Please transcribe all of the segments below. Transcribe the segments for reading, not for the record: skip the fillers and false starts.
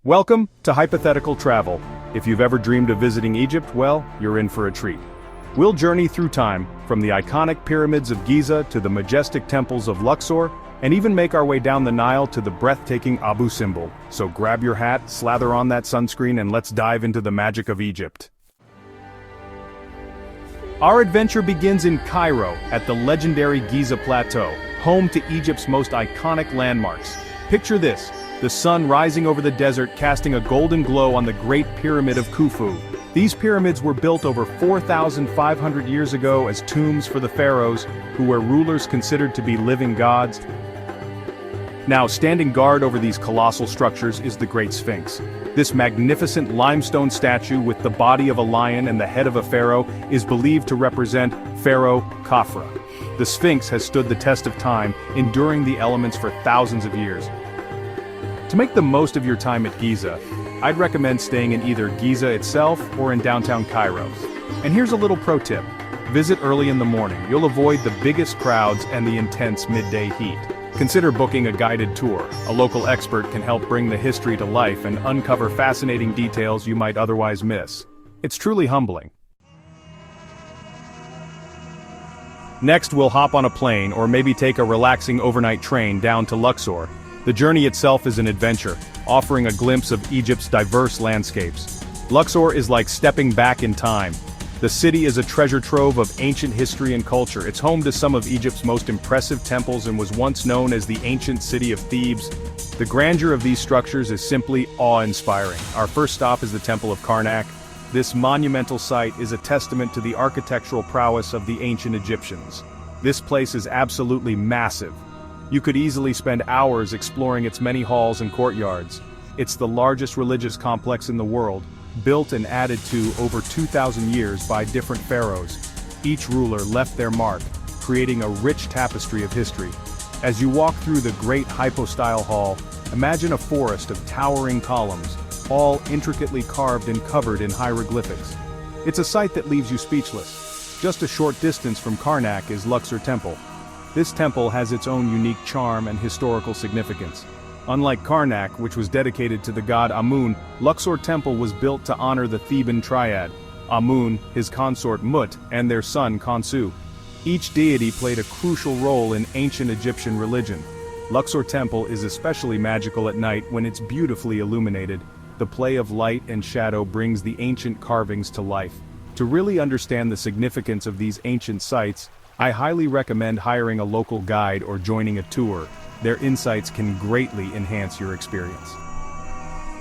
Welcome to Hypothetical Travel. If you've ever dreamed of visiting Egypt, well, you're in for a treat. We'll journey through time, from the iconic Pyramids of Giza to the majestic temples of Luxor, and even make our way down the Nile to the breathtaking Abu Simbel. So grab your hat, slather on that sunscreen, and let's dive into the magic of Egypt. Our adventure begins in Cairo, at the legendary Giza Plateau, home to Egypt's most iconic landmarks. Picture this. The sun rising over the desert casting a golden glow on the Great Pyramid of Khufu. These pyramids were built over 4,500 years ago as tombs for the pharaohs, who were rulers considered to be living gods. Now, standing guard over these colossal structures is the Great Sphinx. This magnificent limestone statue with the body of a lion and the head of a pharaoh is believed to represent Pharaoh Khafra. The Sphinx has stood the test of time, enduring the elements for thousands of years. To make the most of your time at Giza, I'd recommend staying in either Giza itself or in downtown Cairo. And here's a little pro tip. Visit early in the morning. You'll avoid the biggest crowds and the intense midday heat. Consider booking a guided tour. A local expert can help bring the history to life and uncover fascinating details you might otherwise miss. It's truly humbling. Next, we'll hop on a plane or maybe take a relaxing overnight train down to Luxor. The journey itself is an adventure, offering a glimpse of Egypt's diverse landscapes. Luxor is like stepping back in time. The city is a treasure trove of ancient history and culture. It's home to some of Egypt's most impressive temples and was once known as the ancient city of Thebes. The grandeur of these structures is simply awe-inspiring. Our first stop is the Temple of Karnak. This monumental site is a testament to the architectural prowess of the ancient Egyptians. This place is absolutely massive. You could easily spend hours exploring its many halls and courtyards. It's the largest religious complex in the world, built and added to over 2,000 years by different pharaohs. Each ruler left their mark, creating a rich tapestry of history. As you walk through the great hypo-style hall, imagine a forest of towering columns, all intricately carved and covered in hieroglyphics. It's a sight that leaves you speechless. Just a short distance from Karnak is Luxor Temple. This temple has its own unique charm and historical significance. Unlike Karnak, which was dedicated to the god Amun, Luxor Temple was built to honor the Theban triad, Amun, his consort Mut, and their son Khonsu. Each deity played a crucial role in ancient Egyptian religion. Luxor Temple is especially magical at night when it's beautifully illuminated. The play of light and shadow brings the ancient carvings to life. To really understand the significance of these ancient sites, I highly recommend hiring a local guide or joining a tour. Their insights can greatly enhance your experience.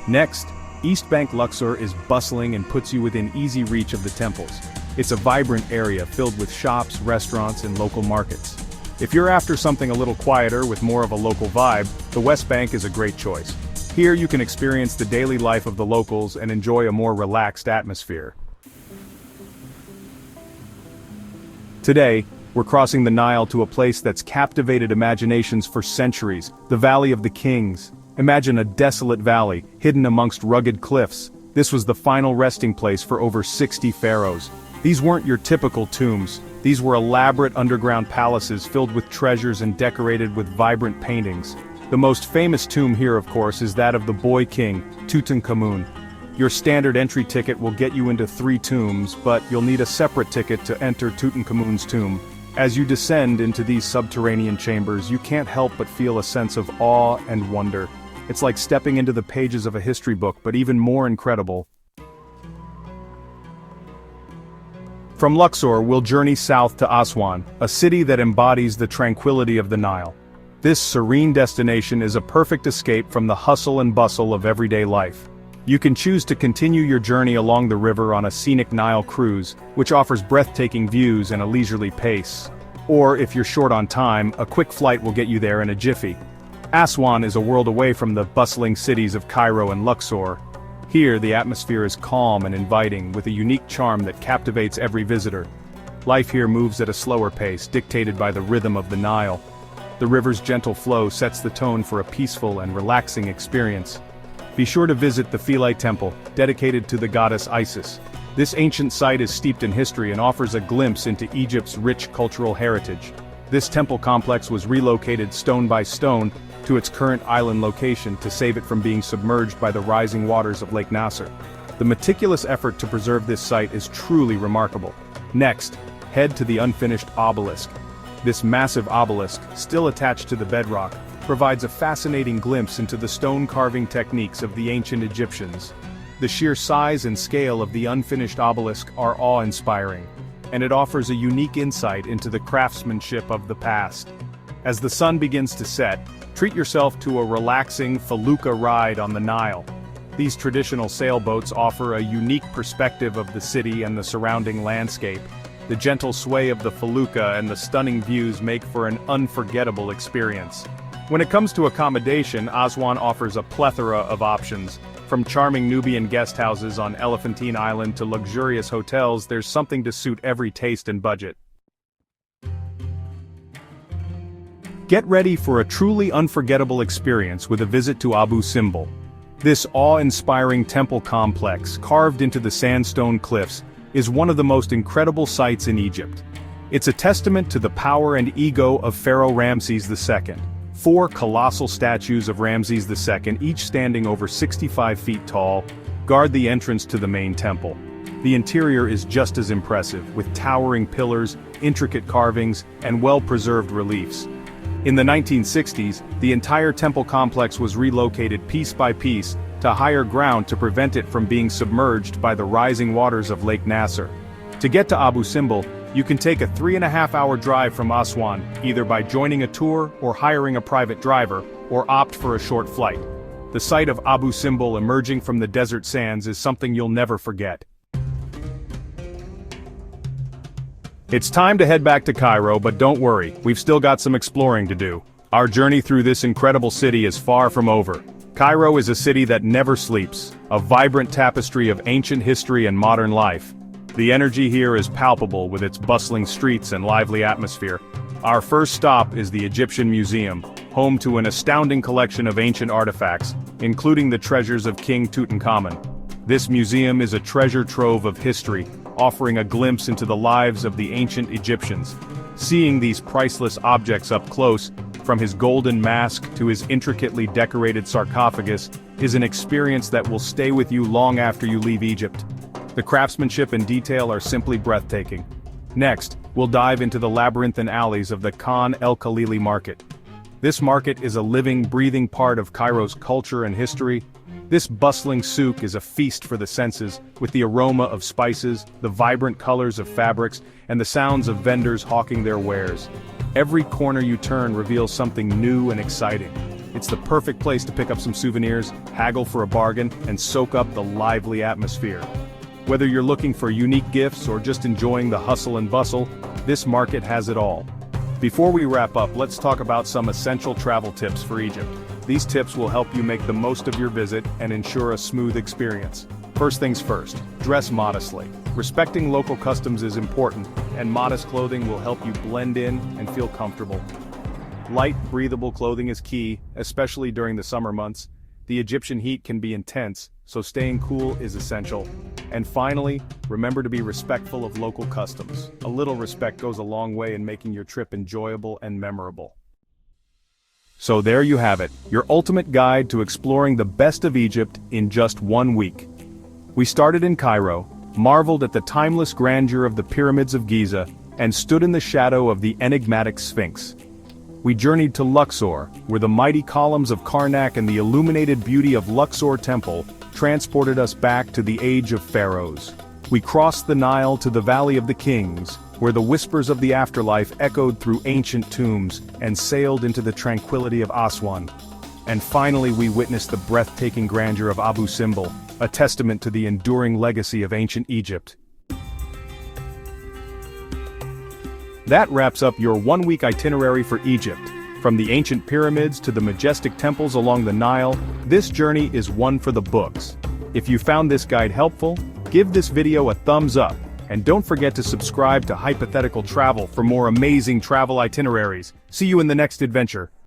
Next, East Bank Luxor is bustling and puts you within easy reach of the temples. It's a vibrant area filled with shops, restaurants, and local markets. If you're after something a little quieter with more of a local vibe, the West Bank is a great choice. Here you can experience the daily life of the locals and enjoy a more relaxed atmosphere. Today, we're crossing the Nile to a place that's captivated imaginations for centuries, the Valley of the Kings. Imagine a desolate valley, hidden amongst rugged cliffs. This was the final resting place for over 60 pharaohs. These weren't your typical tombs. These were elaborate underground palaces filled with treasures and decorated with vibrant paintings. The most famous tomb here, of course, is that of the boy king, Tutankhamun. Your standard entry ticket will get you into 3 tombs, but you'll need a separate ticket to enter Tutankhamun's tomb. As you descend into these subterranean chambers, you can't help but feel a sense of awe and wonder. It's like stepping into the pages of a history book, but even more incredible. From Luxor, we'll journey south to Aswan, a city that embodies the tranquility of the Nile. This serene destination is a perfect escape from the hustle and bustle of everyday life. You can choose to continue your journey along the river on a scenic Nile cruise, which offers breathtaking views and a leisurely pace. Or, if you're short on time, a quick flight will get you there in a jiffy. Aswan is a world away from the bustling cities of Cairo and Luxor. Here, the atmosphere is calm and inviting, with a unique charm that captivates every visitor. Life here moves at a slower pace, dictated by the rhythm of the Nile. The river's gentle flow sets the tone for a peaceful and relaxing experience. Be sure to visit the Philae Temple, dedicated to the goddess Isis. This ancient site is steeped in history and offers a glimpse into Egypt's rich cultural heritage. This temple complex was relocated stone by stone, to its current island location to save it from being submerged by the rising waters of Lake Nasser. The meticulous effort to preserve this site is truly remarkable. Next, head to the unfinished obelisk. This massive obelisk, still attached to the bedrock, provides a fascinating glimpse into the stone carving techniques of the ancient Egyptians. The sheer size and scale of the unfinished obelisk are awe-inspiring, and it offers a unique insight into the craftsmanship of the past. As the sun begins to set, treat yourself to a relaxing felucca ride on the Nile. These traditional sailboats offer a unique perspective of the city and the surrounding landscape. The gentle sway of the felucca and the stunning views make for an unforgettable experience. When it comes to accommodation, Aswan offers a plethora of options. From charming Nubian guest houses on Elephantine Island to luxurious hotels, there's something to suit every taste and budget. Get ready for a truly unforgettable experience with a visit to Abu Simbel. This awe-inspiring temple complex, carved into the sandstone cliffs, is one of the most incredible sights in Egypt. It's a testament to the power and ego of Pharaoh Ramses II. 4 colossal statues of Ramses II, each standing over 65 feet tall, guard the entrance to the main temple. The interior is just as impressive, with towering pillars, intricate carvings, and well-preserved reliefs. In the 1960s, the entire temple complex was relocated piece by piece to higher ground to prevent it from being submerged by the rising waters of Lake Nasser. To get to Abu Simbel, you can take a 3.5-hour drive from Aswan, either by joining a tour or hiring a private driver, or opt for a short flight. The sight of Abu Simbel emerging from the desert sands is something you'll never forget. It's time to head back to Cairo, but don't worry, we've still got some exploring to do. Our journey through this incredible city is far from over. Cairo is a city that never sleeps, a vibrant tapestry of ancient history and modern life. The energy here is palpable with its bustling streets and lively atmosphere. Our first stop is the Egyptian Museum, home to an astounding collection of ancient artifacts, including the treasures of King Tutankhamun. This museum is a treasure trove of history, offering a glimpse into the lives of the ancient Egyptians. Seeing these priceless objects up close, from his golden mask to his intricately decorated sarcophagus, is an experience that will stay with you long after you leave Egypt. The craftsmanship and detail are simply breathtaking. Next, we'll dive into the labyrinthine alleys of the Khan el-Khalili market. This market is a living, breathing part of Cairo's culture and history. This bustling souk is a feast for the senses, with the aroma of spices, the vibrant colors of fabrics, and the sounds of vendors hawking their wares. Every corner you turn reveals something new and exciting. It's the perfect place to pick up some souvenirs, haggle for a bargain, and soak up the lively atmosphere. Whether you're looking for unique gifts or just enjoying the hustle and bustle, this market has it all. Before we wrap up, let's talk about some essential travel tips for Egypt. These tips will help you make the most of your visit and ensure a smooth experience. First things first, dress modestly. Respecting local customs is important, and modest clothing will help you blend in and feel comfortable. Light, breathable clothing is key, especially during the summer months. The Egyptian heat can be intense, so staying cool is essential. And finally, remember to be respectful of local customs. A little respect goes a long way in making your trip enjoyable and memorable. So there you have it, your ultimate guide to exploring the best of Egypt in just 1 week. We started in Cairo, marveled at the timeless grandeur of the Pyramids of Giza, and stood in the shadow of the enigmatic Sphinx. We journeyed to Luxor, where the mighty columns of Karnak and the illuminated beauty of Luxor Temple transported us back to the age of pharaohs. We crossed the Nile to the Valley of the Kings, where the whispers of the afterlife echoed through ancient tombs, and sailed into the tranquility of Aswan. And finally we witnessed the breathtaking grandeur of Abu Simbel, a testament to the enduring legacy of ancient Egypt. That wraps up your 1-week itinerary for Egypt. From the ancient pyramids to the majestic temples along the Nile, this journey is one for the books. If you found this guide helpful, give this video a thumbs up, and don't forget to subscribe to Hypothetical Travel for more amazing travel itineraries. See you in the next adventure.